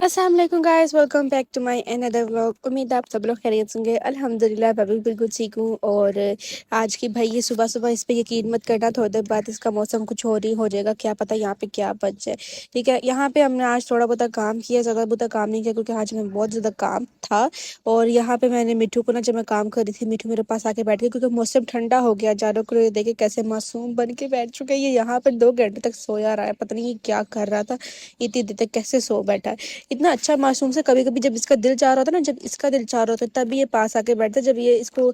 अस्सलाम वालेकुम guys, welcome back to my another vlog. उम्मीद है आप सब लोग खैरियत होंगे। अल्हम्दुलिल्लाह मैं भी बिल्कुल ठीक हूँ। और आज की भाई ये सुबह सुबह इस पे यकीन मत करना, थोड़ी देर बाद इसका मौसम कुछ और ही हो जाएगा, क्या पता यहाँ पे क्या बच जाए। ठीक है, यहाँ पे हमने आज थोड़ा बहुत काम किया, ज़्यादा बहुत काम नहीं किया क्योंकि आज हमें बहुत ज़्यादा काम था। और यहाँ पे मैंने मिठू को ना, जब मैं काम कर रही थी, मिठू मेरे पास आके बैठ गया क्योंकि मौसम ठंडा हो गया। जानों को देखे कैसे मासूम बन के बैठ चुके हैं। ये यहाँ पे 2 घंटे तक सोया रहा है, पता नहीं ये क्या कर रहा था, इतनी देर तक कैसे सो बैठा है। इतना अच्छा मासूम से। कभी कभी जब इसका दिल चाह रहा होता ना, जब इसका दिल चाह रहा होता तब ये पास आके बैठता है। जब ये इसको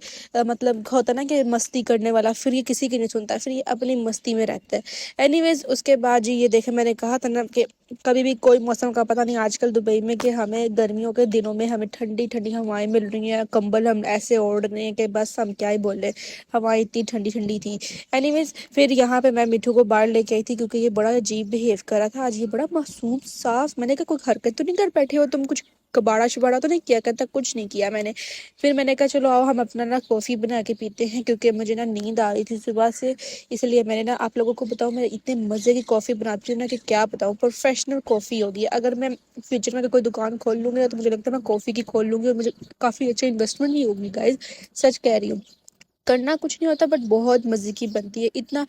मतलब होता ना कि मस्ती करने वाला, फिर ये किसी की नहीं सुनता, फिर ये अपनी मस्ती में रहता है। एनीवेज उसके बाद जी ये देखे, मैंने कहा था ना कि कभी भी कोई मौसम का पता नहीं। आजकल दुबई में कि हमें गर्मियों के दिनों में हमें ठंडी ठंडी हवाएं मिल रही हैं, कंबल हम ऐसे ओढ़ रहे हैं कि बस हम क्या ही बोल रहे। हवाएं इतनी ठंडी ठंडी थी। एनीवेज फिर यहाँ पे मैं मिठू को बाहर लेके आई थी क्योंकि ये बड़ा अजीब बिहेव कर रहा था आज। ये बड़ा मासूम साफ, मैंने कहा कोई हरकत तो नहीं कर बैठे हो तुम, कुछ कबाड़ा शबाड़ा तो नहीं किया? कहता कुछ नहीं किया मैंने। फिर मैंने कहा चलो आओ हम अपना ना कॉफ़ी बना के पीते हैं, क्योंकि मुझे ना नींद आ रही थी सुबह से। इसलिए मैंने ना, आप लोगों को बताऊँ, मैं इतने मज़े की कॉफ़ी बनाती हूँ ना कि क्या बताऊँ, प्रोफेशनल कॉफ़ी होगी। अगर मैं फ्यूचर में कोई दुकान खोल लूँगी ना, तो मुझे लगता है मैं कॉफ़ी की खोल लूँगी और मुझे काफ़ी अच्छी इन्वेस्टमेंट ही होगी गाइज, सच कह रही हूँ। करना कुछ नहीं होता बट बहुत मजे की बनती है। इतना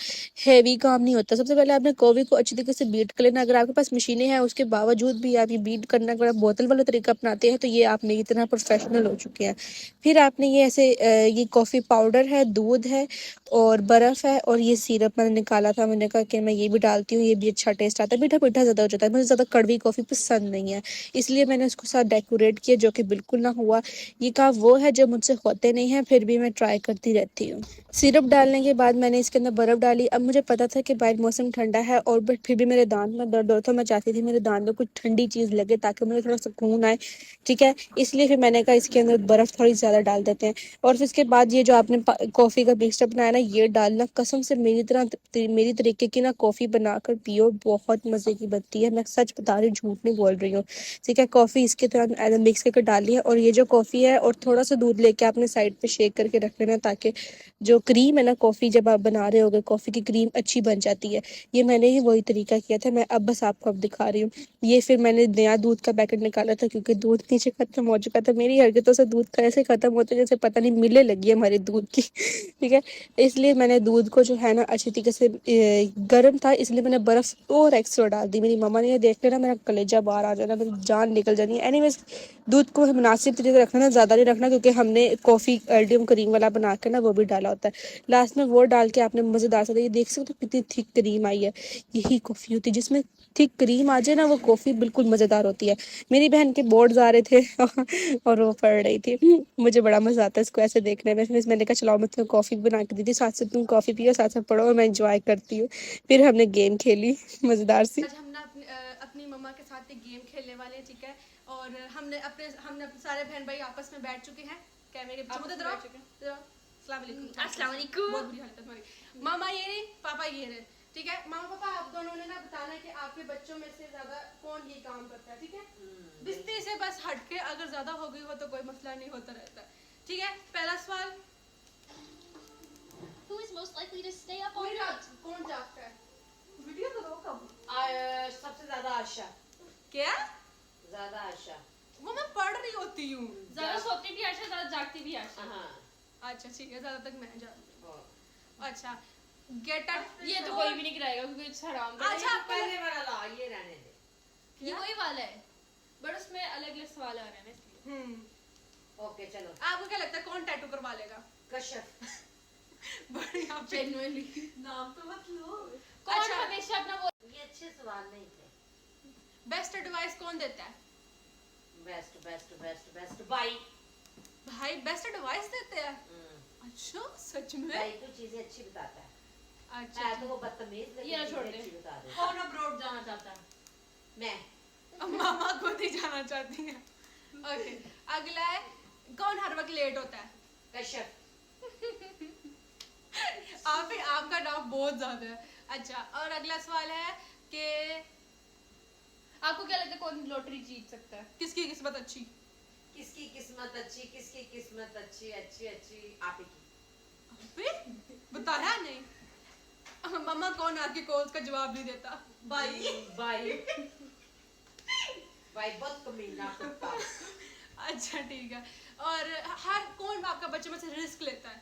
हैवी काम नहीं होता। सबसे पहले आपने कॉफी को अच्छी तरीके से बीट कर लेना। अगर आपके पास मशीनें हैं उसके बावजूद भी आप ये बीट करना, अगर आप बोतल वाला तरीका अपनाते हैं तो ये आप मेरी तरह प्रोफेशनल हो चुके हैं। फिर आपने ये ऐसे ये कॉफ़ी पाउडर है, दूध है और बर्फ़ है और ये सिरप मैंने निकाला था। मैंने कहा कि मैं ये भी डालती हूँ, ये भी अच्छा टेस्ट आता है। मीठा मीठा ज़्यादा हो जाता है, मुझे ज़्यादा कड़वी कॉफ़ी पसंद नहीं है, इसलिए मैंने उसको साथ डेकोरेट किया, जो कि बिल्कुल ना हुआ। ये काम वो है जो मुझसे होते नहीं है, फिर भी मैं ट्राई करती रहती हूँ। सिरप डालने के बाद मैंने इसके अंदर बर्फ़ डाली। अब मुझे पता था कि बाहर मौसम ठंडा है और बट फिर भी मेरे दांत में दर्द हो रहा था। मैं चाहती थी मेरे दांत में कुछ ठंडी चीज़ लगे ताकि मुझे थोड़ा सुकून आए। ठीक है, इसलिए फिर मैंने कहा इसके अंदर बर्फ़ थोड़ी ज़्यादा डाल देते हैं। और फिर इसके बाद ये जो आपने कॉफ़ी का मिक्सचर बनाया ना, ये डालना, कसम से मेरी तरह मेरी तरीके की ना कॉफ़ी बनाकर पियो, बहुत मज़े की बनती है। मैं सच बता रही हूँ, झूठ नहीं बोल रही हूँ। ठीक है, कॉफ़ी इसके तरह मिक्स करके डाली है और ये जो कॉफ़ी है और थोड़ा सा दूध लेके आपने साइड पे शेक करके रख लेना, ताकि जो क्रीम है ना कॉफ़ी, जब आप बना रहे होगे कॉफ़ी की क्रीम अच्छी बन जाती है। ये मैंने ही वही तरीका किया था, मैं अब बस आपको अब दिखा रही हूँ। ये फिर मैंने नया दूध का पैकेट निकाला था क्योंकि दूध नीचे खत्म हो चुका था। मेरी हरकतों से दूध कैसे खत्म होता है, जैसे पता नहीं मिले लगी है हमारे दूध की। ठीक है, इसलिए मैंने दूध को जो है ना अच्छी तरीके से, गर्म था इसलिए मैंने बर्फ़ और एक्स्ट्रा डाल दी। मेरी मम्मा ने ये देख लेना मेरा कलेजा बाहर आ जाना, मेरी जान निकल जानी है। एनीवेज दूध को मुनासिब तरीके से रखना ना, ज़्यादा नहीं रखना, क्योंकि हमने कॉफ़ी एल्डियम क्रीम वाला बना के ना वो भी डाला होता है। लास्ट में वो डाल के आपने मज़ेदार सा, ये देख सकते हो कितनी थिक क्रीम आई है। यही कॉफ़ी होती है जिसमें थिक क्रीम आ जाए ना, वो कॉफ़ी बिल्कुल मज़ेदार होती है। मेरी बहन के बोर्ड्स आ रहे थे और वो पढ़ रही थी। मुझे बड़ा मज़ा आता है इसको ऐसे देखने में। फिर मैंने कहा चलाओ मैं तुम्हें कॉफ़ी बना के दी थी, साथ से तुम कॉफ़ी पियो, साथ साथ पढ़ो और मैं इंजॉय करती हूँ। फिर हमने गेम खेली मज़ेदार सी। आज हम ना अपनी मम्मा के साथ एक गेम खेलने वाले हैं, ठीक है। और हमने अपने सारे बहन भाई आपस में बैठ चुके हैं। क्या मेरे आपस में बैठ चुके हैं। अस्सलाम वालेकुम। बहुत बुरी हालत है तुम्हारी। मामा ये रहे, पापा ये रहे, ठीक है। मामा पापा आप दोनों ने ना बताना है कि आपके बच्चों में से ज्यादा कौन ये काम करता है, ठीक है। बिस्ती से बस हटके, अगर ज्यादा हो गई हो तो कोई मसला नहीं, होता रहता है, ठीक है। पहला सवाल, Who is most likely to stay up all पूरी night? रात कौन जागता है? वीडियो तो दो कब। सबसे ज्यादा आशा, क्या? ज्यादा आशा। वो मैं पढ़ रही होती हूँ। ज्यादा सोती भी आशा, ज्यादा जागती भी आशा। हाँ। अच्छा ठीक है, ज्यादा तक मैं जाती हूँ। अच्छा, गेट अप। ये तो कोई भी नहीं कराएगा क्योंकि it's हराम का। अच्छा, पहले वाला ला, ये रहने दे। ये वही वाला है, बट उसमें अलग अलग सवाल आ रहे हैं ना इसलिए। ओके चलो। आपको क्या लगता है कौन टैटू करवा लेगा? कश्यप। बढ़िया। जेन्युइनली नाम तो मत लो। कौन अच्छा। हमेशा अपना वो ये अच्छे सवाल नहीं थे। बेस्ट एडवाइस कौन देता है? बेस्ट बेस्ट बेस्ट बेस्ट भाई। भाई बेस्ट एडवाइस देते हैं? अच्छा, सच में? भाई तो चीजें अच्छी बताता है। अच्छा, तो वो बदतमीज लेकिन ये ना छोड़ चीजें दे। अच्छी बता दे। कौन अब्रॉड जाना चाहता है? मैं। अब मामा खुद ही जाना चाहती हैं। ओके, अगला है, कौन हर वक्त लेट होता है? कश्यप। आपका नाम बहुत ज्यादा है। अच्छा, और अगला सवाल है कि आपको क्या लगता है कौन लॉटरी जीत सकता है? किसकी किस्मत अच्छी? किसकी किस्मत अच्छी, किसकी किस्मत अच्छी अच्छी अच्छी आप ही की। फिर बताया नहीं। मम्मा कौन आपकी कॉल का जवाब नहीं देता? भाई। भाई। भाई बहुत कमीना कुत्ता। अच्छा ठीक है। और हर कौन आपका बच्चे में से रिस्क लेता है?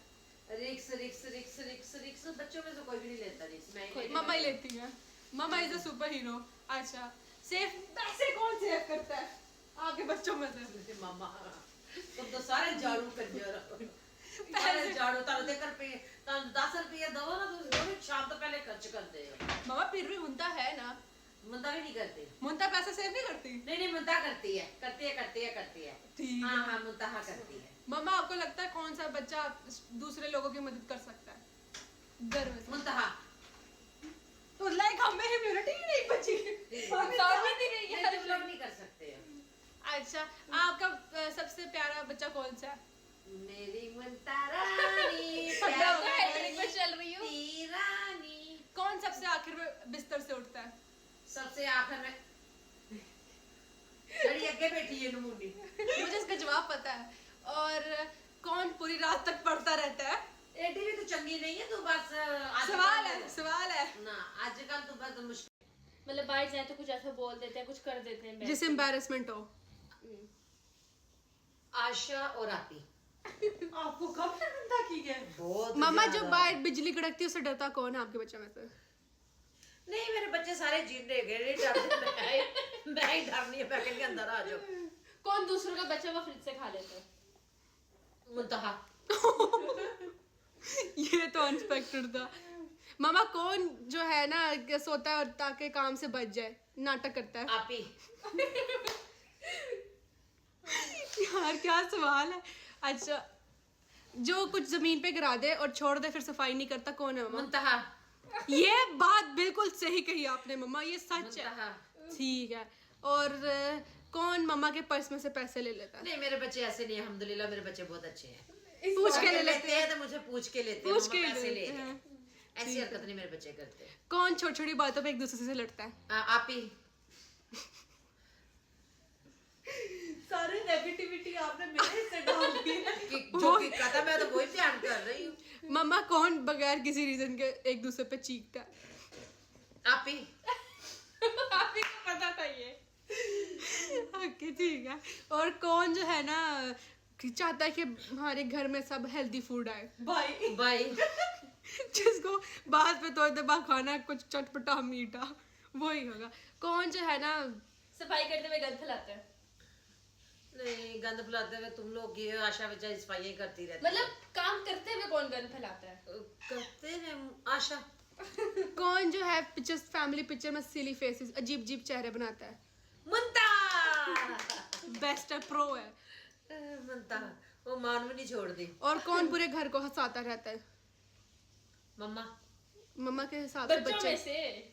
रिक्स रिक्स रिक्स रिक्स रिक्स बच्चों में से कोई भी नहीं लेता रिक्स। मैं मम्मा ही लेती है। मम्मा इज अ सुपर हीरो। अच्छा सेफ पैसे कौन सेव करता है आपके बच्चों में से? मामा तुम तो सारे झाड़ू कंजर सारे झाड़ू तारू दे कर पे 10 रुपये दो ना तो भी शाम तो पहले खर्च कर दे हो। मम्मा फिर भी मुंता है ना, मुंदा भी नहीं करती। मुंता पैसा सेव नहीं करती? नहीं मुंदा करती है करती है करती है करती है। ठीक हाँ है। हाँ मुंदा हाँ करती है। मम्मा आपको लगता है कौन सा बच्चा दूसरे लोगों की मदद कर सकता है घर में से? मुंतहा तो लाइक हम में इम्यूनिटी ही नहीं बची। साबित ही नहीं है। तुम लोग नहीं कर सकते हो। अच्छा आपका सबसे प्यारा बच्चा कौन सा है? मेरी मुंता रानी मैं तो हैट्रिक में चल रही हूँ। प्यारी रानी। कौन सबसे आखिर में बिस्तर से उठता है? सबसे आखिर में लड़ी आगे बैठी है नमूनी। मुझे इसका जवाब पता है। और कौन पूरी रात तक पढ़ता रहता है? एडी भी तो चंगी नहीं है तो बस सवाल है ना आजकल तो बस मुश्किल। मतलब बाहर जाए तो कुछ ऐसा बोल देते हैं, कुछ कर देते हैं जिससे एम्बैरेसमेंट हो। आशा और आती। आपको कब शर्मिंदा की है? बहुत मामा ज्यादा। जब बाहर बिजली कड़कती है उससे डरता कौन है आपके बच्चे में से? नहीं मेरे बच्चे सारे जीने गए नहीं डरते। मैं ही डरनी है पैकेट के अंदर आ जाओ। कौन दूसरों का बच्चा वो फ्रिज से खा लेता है? मुंतहा ये तो अनएक्सपेक्टेड था। मामा कौन जो है ना कि सोता है और ताकि काम से बच जाए नाटक करता है? आपी। यार क्या सवाल है। अच्छा जो कुछ जमीन पे गिरा दे और छोड़ दे फिर सफाई नहीं करता कौन है मामा? मुंतहा ये बात बिल्कुल सही कही आपने मम्मा, ये सच है। मुंतहा। ठीक है। और कौन मम्मा के पर्स में से पैसे ले लेता है? नहीं मेरे बच्चे ऐसे नहीं है अल्हम्दुलिल्लाह मेरे बच्चे बहुत अच्छे हैं। पूछ के ले लेते लेते हैं तो मुझे पूछ के लेते हैं। पूछ के पैसे लेते ले हैं। ऐसी हरकत नहीं मेरे बच्चे करते। कौन छोटी छोटी बातों पे एक दूसरे से लड़ता है? आपी। सारी नेगेटिविटी आपने मेरे से डाल दी है। जो कि कहता मैं तो वही ध्यान कर रही हूँ। मम्मा कौन बगैर किसी रीजन के एक दूसरे पे चीखता है? आपी। आपको पता था ये? ओके ठीक है। और कौन जो है ना चाहता है कि हमारे घर में सब हेल्दी फूड आए? भाई जिसको बाद में तो दबा खाना कुछ चटपटा मीठा वही होगा। कौन जो है ना सफाई करते हुए गंद फैलाता है? नहीं गंद फैलाते हुए तुम लोग की आशा बेचारी सफाइयाँ करती रहती मतलब काम करते हुए कौन गंद फैलाता है? करते हैं आशा। कौन जो है पिक्चर्स फैमिली पिक्चर में सिली फेसेस अजीब अजीब चेहरे बनाता है? मुंता। बेस्ट है, प्रो है। मुंता वो मान भी नहीं छोड़ती। और कौन पूरे घर को हंसाता रहता है? मम्मा। मम्मा के हिसाब से बच्चों बच्चे। में से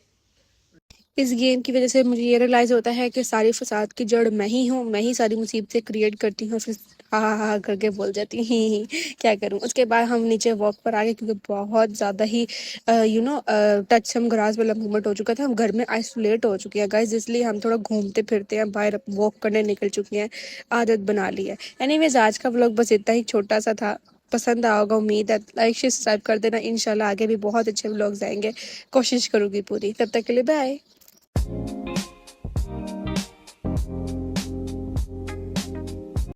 इस गेम की वजह से मुझे ये रियलाइज़ होता है कि सारी फसाद की जड़ मैं ही हूँ, मैं ही सारी मुसीबतें क्रिएट करती हूँ, फिर हा करके बोल जाती हूँ ही क्या करूँ। उसके बाद हम नीचे वॉक पर आ गए क्योंकि बहुत ज़्यादा ही टच सम ग्रास वाला मूवमेंट हो चुका था। हम घर में आइसोलेट हो चुके हैं गाइज, इसलिए हम थोड़ा घूमते फिरते हैं, बाहर वॉक करने निकल चुके हैं, आदत बना ली है। एनीवेज आज का व्लॉग बस इतना ही छोटा सा था, पसंद आया होगा उम्मीद है। लाइक शेयर सब्सक्राइब कर देना, इंशाल्लाह आगे भी बहुत अच्छे व्लॉग्स आएंगे, कोशिश करूँगी पूरी। तब तक के लिए बाय।